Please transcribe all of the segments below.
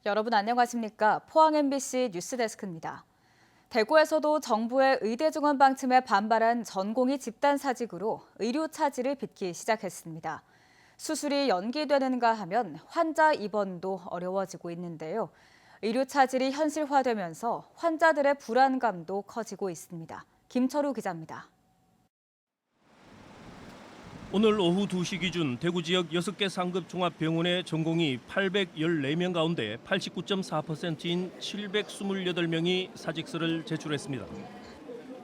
여러분 안녕하십니까? 포항 MBC 뉴스데스크입니다. 대구에서도 정부의 의대 증원 방침에 반발한 전공의 집단 사직으로 의료 차질을 빚기 시작했습니다. 수술이 연기되는가 하면 환자 입원도 어려워지고 있는데요. 의료 차질이 현실화되면서 환자들의 불안감도 커지고 있습니다. 김철우 기자입니다. 오늘 오후 2시 기준 대구 지역 6개 상급 종합병원의 전공의 814명 가운데 89.4%인 728명이 사직서를 제출했습니다.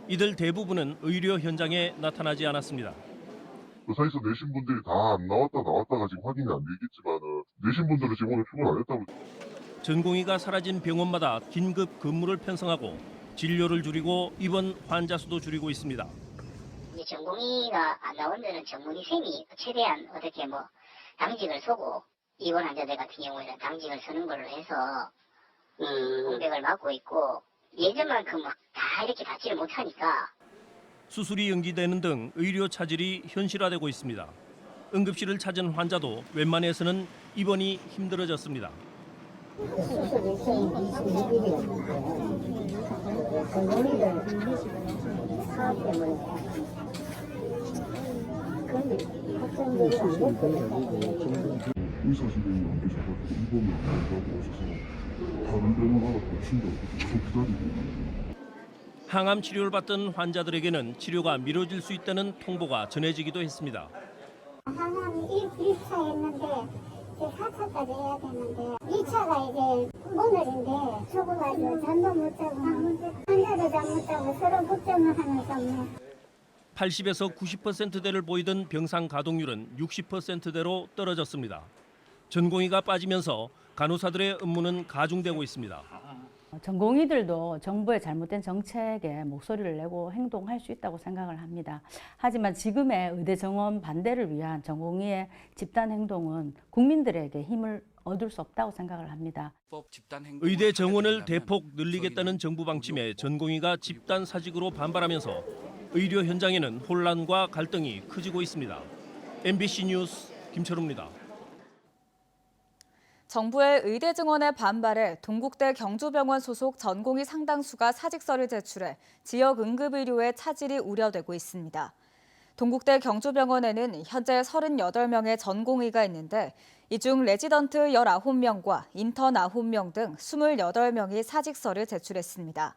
이들 대부분은 의료 현장에 나타나지 않았습니다. 의사에서 내신 분들이 다 안 나왔다가 지금 확인이 안 되겠지만 내신 분들은 지금 오늘 출근 안 했다고. 전공의가 사라진 병원마다 긴급 근무를 편성하고 진료를 줄이고 입원 환자 수도 줄이고 있습니다. 이 전공의가 안 나온 데는 전문의 쌤이 최대한 어떻게 당직을 서고 입원 환자들 같은 경우에는 당직을 서는 걸로 해서 공백을 막고 있고 예전만큼 다 이렇게 받지를 못하니까 수술이 연기되는 등 의료 차질이 현실화되고 있습니다. 응급실을 찾은 환자도 웬만해서는 입원이 힘들어졌습니다. 수술 일정이 26일이었는데 전공의들 사업 때문에 학생들이 안 됐거든요. 의사 선생님이 안 계셔가지고 입원을 가고 오셔서 다른 병원 하나 더 친다고 계속 기다리고 있는. 항암 치료를 받던 환자들에게는 치료가 미뤄질 수 있다는 통보가 전해지기도 했습니다. 항암 1차 했는데 이제 4차까지 해야 되는데 2차가 이제 오늘인데 적어가지고 잠도 못 자고 환자도 잠 못 자고 서로 걱정을 하면서 80에서 90%대를 보이던 병상 가동률은 60%대로 떨어졌습니다. 전공의가 빠지면서 간호사들의 업무는 가중되고 있습니다. 전공의들도 정부의 잘못된 정책에 목소리를 내고 행동할 수 있다고 생각을 합니다. 하지만 지금의 의대 정원 반대를 위한 전공의의 집단 행동은 국민들에게 힘을 얻을 수 없다고 생각을 합니다. 의대 정원을 대폭 늘리겠다는 정부 방침에 전공의가 집단 사직으로 반발하면서 의료 현장에는 혼란과 갈등이 커지고 있습니다. MBC 뉴스 김철우입니다. 정부의 의대 증원에 반발해 동국대 경주병원 소속 전공의 상당수가 사직서를 제출해 지역 응급의료의 차질이 우려되고 있습니다. 동국대 경주병원에는 현재 38명의 전공의가 있는데 이 중 레지던트 19명과 인턴 9명 등 28명이 사직서를 제출했습니다.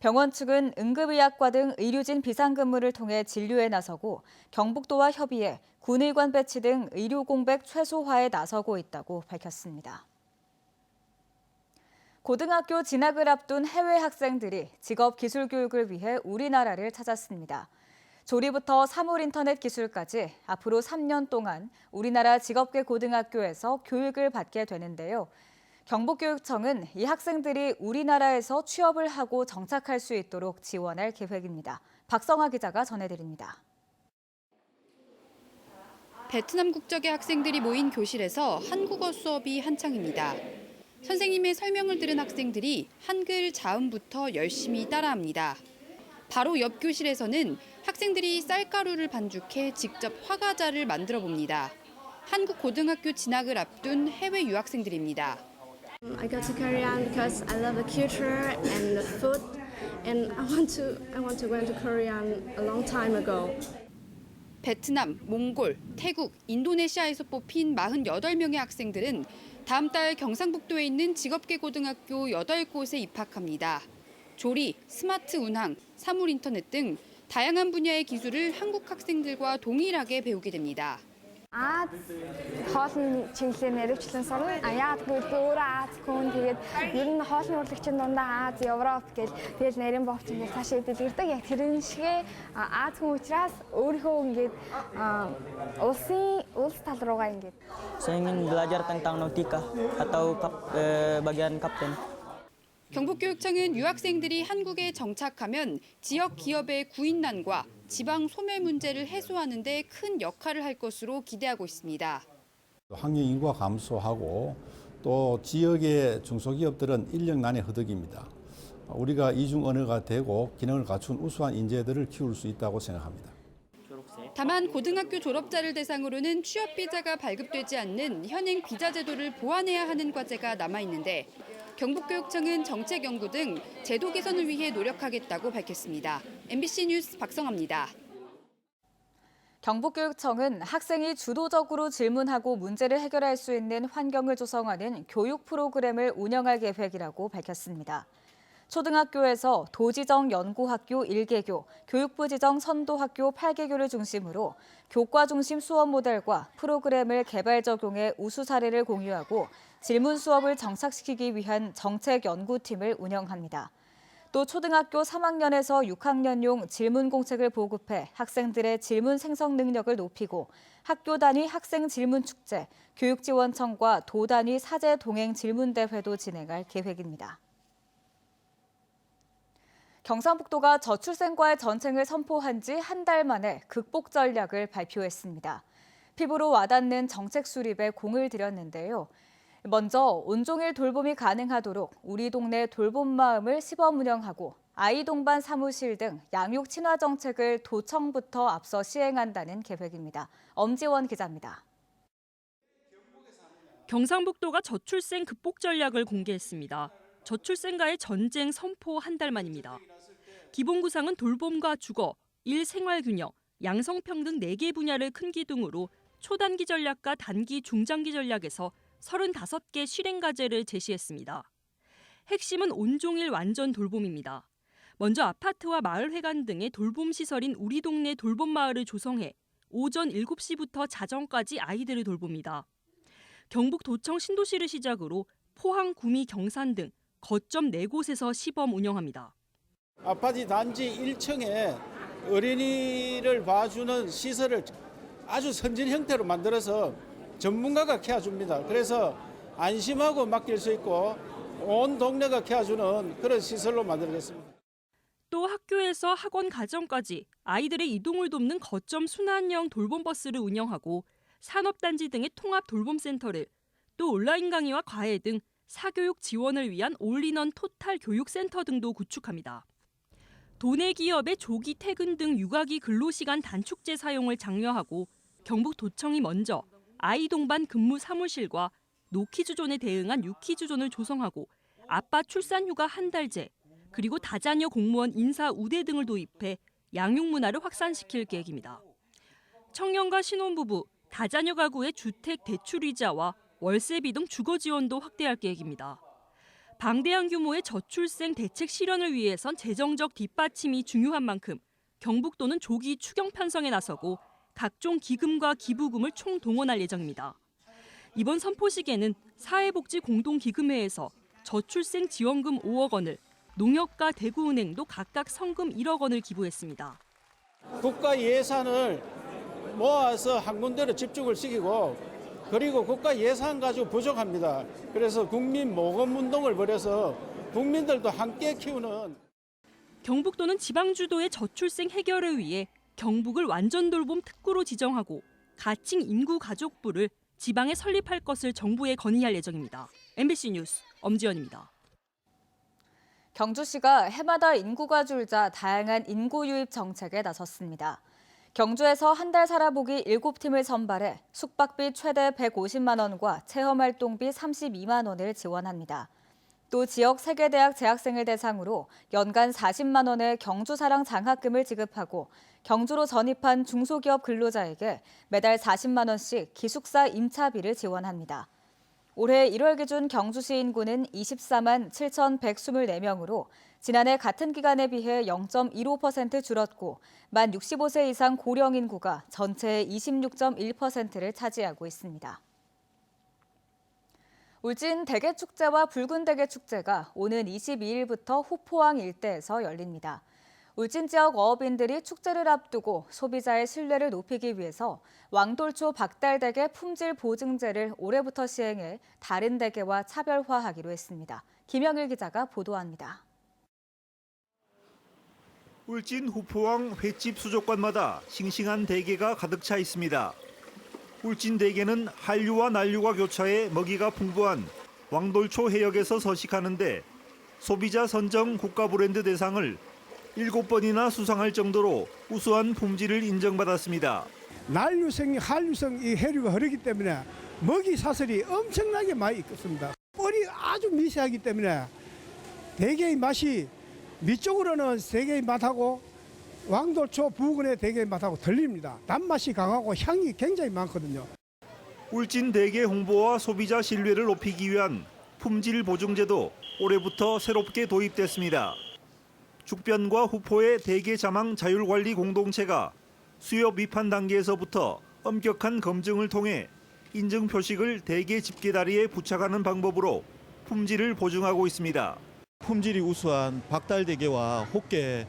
병원 측은 응급의학과 등 의료진 비상근무를 통해 진료에 나서고 경북도와 협의해 군의관 배치 등 의료 공백 최소화에 나서고 있다고 밝혔습니다. 고등학교 진학을 앞둔 해외 학생들이 직업 기술 교육을 위해 우리나라를 찾았습니다. 조리부터 사물 인터넷 기술까지 앞으로 3년 동안 우리나라 직업계 고등학교에서 교육을 받게 되는데요. 경북교육청은 이 학생들이 우리나라에서 취업을 하고 정착할 수 있도록 지원할 계획입니다. 박성아 기자가 전해드립니다. 베트남 국적의 학생들이 모인 교실에서 한국어 수업이 한창입니다. 선생님의 설명을 들은 학생들이 한글 자음부터 열심히 따라합니다. 바로 옆 교실에서는 학생들이 쌀가루를 반죽해 직접 화과자를 만들어 봅니다. 한국 고등학교 진학을 앞둔 해외 유학생들입니다. I go to Korea because I love the culture and the food, and I want to go into Korea a long time ago. 베트남, 몽골, 태국, 인도네시아에서 뽑힌 48명의 학생들은 다음 달 경상북도에 있는 직업계 고등학교 8곳에 입학합니다. 조리, 스마트 운항, 사물 인터넷 등 다양한 분야의 기술을 한국 학생들과 동일하게 배우게 됩니다. Хоолны чиглэлээр мэргэжлэн сурна. Яаггүй өөрөө Аз хүн тэгээд ер нь хоолны урлагчин дундаа Аз, Европ гэл тэгэл нарийн бовч ингээд цаашаа дэлгэрдэг. Яг тэрэн шигээ Аз хүн учраас өөрийнхөө ингээд улс тал руугаа ингээд. Saya ingin belajar tentang nautika atau bagian kapten. 경북교육청은 유학생들이 한국에 정착하면 지역 기업의 구인난과 지방 소멸 문제를 해소하는 데 큰 역할을 할 것으로 기대하고 있습니다. 학령 인구가 감소하고 또 지역의 중소기업들은 인력난에 허덕입니다. 우리가 이중 언어가 되고 기능을 갖춘 우수한 인재들을 키울 수 있다고 생각합니다. 다만 고등학교 졸업자를 대상으로는 취업비자가 발급되지 않는 현행 비자 제도를 보완해야 하는 과제가 남아있는데 경북교육청은 정책 연구 등 제도 개선을 위해 노력하겠다고 밝혔습니다. MBC 뉴스 박성아입니다. 경북교육청은 학생이 주도적으로 질문하고 문제를 해결할 수 있는 환경을 조성하는 교육 프로그램을 운영할 계획이라고 밝혔습니다. 초등학교에서 도지정 연구학교 1개교, 교육부 지정 선도학교 8개교를 중심으로 교과 중심 수업 모델과 프로그램을 개발 적용해 우수 사례를 공유하고 질문 수업을 정착시키기 위한 정책 연구팀을 운영합니다. 또 초등학교 3학년에서 6학년용 질문 공책을 보급해 학생들의 질문 생성 능력을 높이고 학교 단위 학생 질문 축제, 교육지원청과 도 단위 사제 동행 질문 대회도 진행할 계획입니다. 경상북도가 저출생과의 전쟁을 선포한 지 한 달 만에 극복 전략을 발표했습니다. 피부로 와닿는 정책 수립에 공을 들였는데요. 먼저 온종일 돌봄이 가능하도록 우리 동네 돌봄마음을 시범 운영하고 아이 동반 사무실 등 양육 친화 정책을 도청부터 앞서 시행한다는 계획입니다. 엄지원 기자입니다. 경상북도가 저출생 극복 전략을 공개했습니다. 저출생과의 전쟁 선포 한 달 만입니다. 기본 구상은 돌봄과 주거, 일생활균형, 양성평등 4개 분야를 큰 기둥으로 초단기 전략과 단기, 중장기 전략에서 35개 실행 과제를 제시했습니다. 핵심은 온종일 완전 돌봄입니다. 먼저 아파트와 마을회관 등의 돌봄 시설인 우리 동네 돌봄마을을 조성해 오전 7시부터 자정까지 아이들을 돌봅니다. 경북 도청 신도시를 시작으로 포항, 구미, 경산 등 거점 4곳에서 시범 운영합니다. 아파트 단지 1층에 어린이를 봐주는 시설을 아주 선진 형태로 만들어서 전문가가 케어줍니다. 그래서 안심하고 맡길 수 있고 온 동네가 케어주는 그런 시설로 만들겠습니다. 또 학교에서 학원 가정까지 아이들의 이동을 돕는 거점 순환형 돌봄버스를 운영하고 산업단지 등의 통합 돌봄센터를, 또 온라인 강의와 과외 등 사교육 지원을 위한 올인원 토탈 교육센터 등도 구축합니다. 도내 기업의 조기 퇴근 등 육아기 근로시간 단축제 사용을 장려하고 경북도청이 먼저 아이 동반 근무 사무실과 노키즈존에 대응한 유키즈존을 조성하고 아빠 출산휴가 한 달제, 그리고 다자녀 공무원 인사 우대 등을 도입해 양육 문화를 확산시킬 계획입니다. 청년과 신혼부부, 다자녀 가구의 주택 대출이자와 월세비 등 주거 지원도 확대할 계획입니다. 방대한 규모의 저출생 대책 실현을 위해선 재정적 뒷받침이 중요한 만큼 경북도는 조기 추경 편성에 나서고 각종 기금과 기부금을 총동원할 예정입니다. 이번 선포식에는 사회복지공동기금회에서 저출생 지원금 5억 원을, 농협과 대구은행도 각각 성금 1억 원을 기부했습니다. 국가 예산을 모아서 한 군데로 집중을 시키고 그리고 국가 예산 가지고 부족합니다. 그래서 국민 모금 운동을 벌여서 국민들도 함께 키우는. 경북도는 지방주도의 저출생 해결을 위해 경북을 완전 돌봄 특구로 지정하고 가칭 인구가족부를 지방에 설립할 것을 정부에 건의할 예정입니다. MBC 뉴스 엄지연입니다. 경주시가 해마다 인구가 줄자 다양한 인구 유입 정책에 나섰습니다. 경주에서 한 달 살아보기 7팀을 선발해 숙박비 최대 150만 원과 체험활동비 32만 원을 지원합니다. 또 지역 세계대학 재학생을 대상으로 연간 40만 원의 경주사랑 장학금을 지급하고 경주로 전입한 중소기업 근로자에게 매달 40만 원씩 기숙사 임차비를 지원합니다. 올해 1월 기준 경주시 인구는 24만 7,124명으로 지난해 같은 기간에 비해 0.15% 줄었고 만 65세 이상 고령 인구가 전체의 26.1%를 차지하고 있습니다. 울진 대게축제와 붉은 대게축제가 오는 22일부터 후포항 일대에서 열립니다. 울진 지역 어업인들이 축제를 앞두고 소비자의 신뢰를 높이기 위해서 왕돌초 박달대게 품질 보증제를 올해부터 시행해 다른 대게와 차별화하기로 했습니다. 김영일 기자가 보도합니다. 울진 후포항 횟집 수족관마다 싱싱한 대게가 가득 차 있습니다. 울진 대게는 한류와 난류가 교차해 먹이가 풍부한 왕돌초 해역에서 서식하는데 소비자 선정 국가 브랜드 대상을 7번이나 수상할 정도로 우수한 품질을 인정받았습니다. 난류성, 한류성 이 해류가 흐르기 때문에 먹이 사슬이 엄청나게 많이 있습니다. 뻘이 아주 미세하기 때문에 대게의 맛이 밑쪽으로는 대게의 맛하고 왕돌초 부근의 대게의 맛하고 들립니다. 단맛이 강하고 향이 굉장히 많거든요. 울진 대게 홍보와 소비자 신뢰를 높이기 위한 품질 보증제도 올해부터 새롭게 도입됐습니다. 죽변과 후포의 대게 자망 자율관리 공동체가 수협 위판 단계에서부터 엄격한 검증을 통해 인증 표식을 대게 집게다리에 부착하는 방법으로 품질을 보증하고 있습니다. 품질이 우수한 박달대게와 호깨의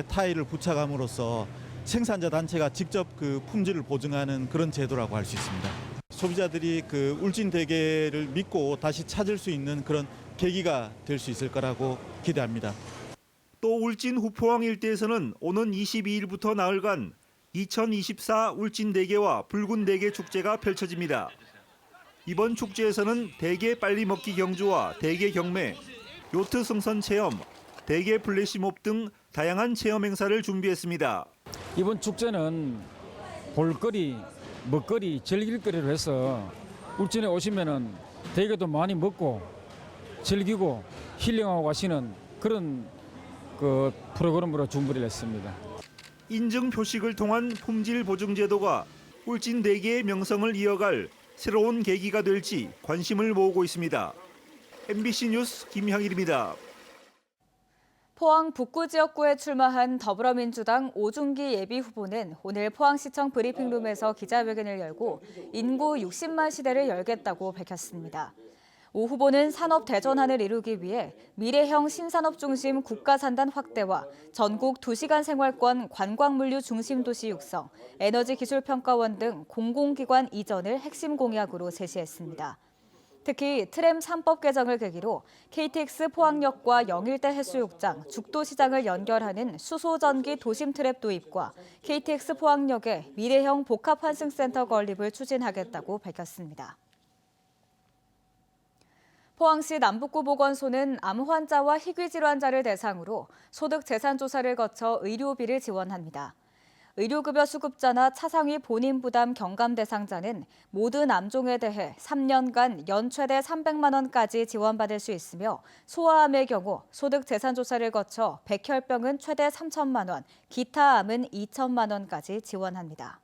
타일을 부착함으로써 생산자 단체가 직접 그 품질을 보증하는 그런 제도라고 할 수 있습니다. 소비자들이 그 울진 대게를 믿고 다시 찾을 수 있는 그런 계기가 될 수 있을 거라고 기대합니다. 또 울진 후포항 일대에서는 오는 22일부터 나흘간 2024 울진 대게와 붉은 대게 축제가 펼쳐집니다. 이번 축제에서는 대게 빨리 먹기 경주와 대게 경매, 요트 승선 체험, 대게 플래시몹 등 다양한 체험 행사를 준비했습니다. 이번 축제는 볼거리, 먹거리, 즐길거리로 해서 울진에 오시면은 대게도 많이 먹고 즐기고 힐링하고 가시는 그런 그 프로그램으로 준비를 했습니다. 인증 표식을 통한 품질 보증 제도가 울진 대게의 명성을 이어갈 새로운 계기가 될지 관심을 모으고 있습니다. MBC 뉴스 김향일입니다. 포항 북구 지역구에 출마한 더불어민주당 오중기 예비후보는 오늘 포항시청 브리핑룸에서 기자회견을 열고 인구 60만 시대를 열겠다고 밝혔습니다. 오 후보는 산업 대전환을 이루기 위해 미래형 신산업 중심 국가산단 확대와 전국 2시간 생활권 관광물류 중심 도시 육성, 에너지기술평가원 등 공공기관 이전을 핵심 공약으로 제시했습니다. 특히 트램 3법 개정을 계기로 KTX 포항역과 영일대 해수욕장, 죽도시장을 연결하는 수소전기 도심 트랩 도입과 KTX 포항역에 미래형 복합환승센터 건립을 추진하겠다고 밝혔습니다. 포항시 남북구 보건소는 암 환자와 희귀 질환자를 대상으로 소득 재산 조사를 거쳐 의료비를 지원합니다. 의료급여 수급자나 차상위 본인 부담 경감 대상자는 모든 암종에 대해 3년간 연 최대 300만 원까지 지원받을 수 있으며 소아암의 경우 소득 재산 조사를 거쳐 백혈병은 최대 3천만 원, 기타 암은 2천만 원까지 지원합니다.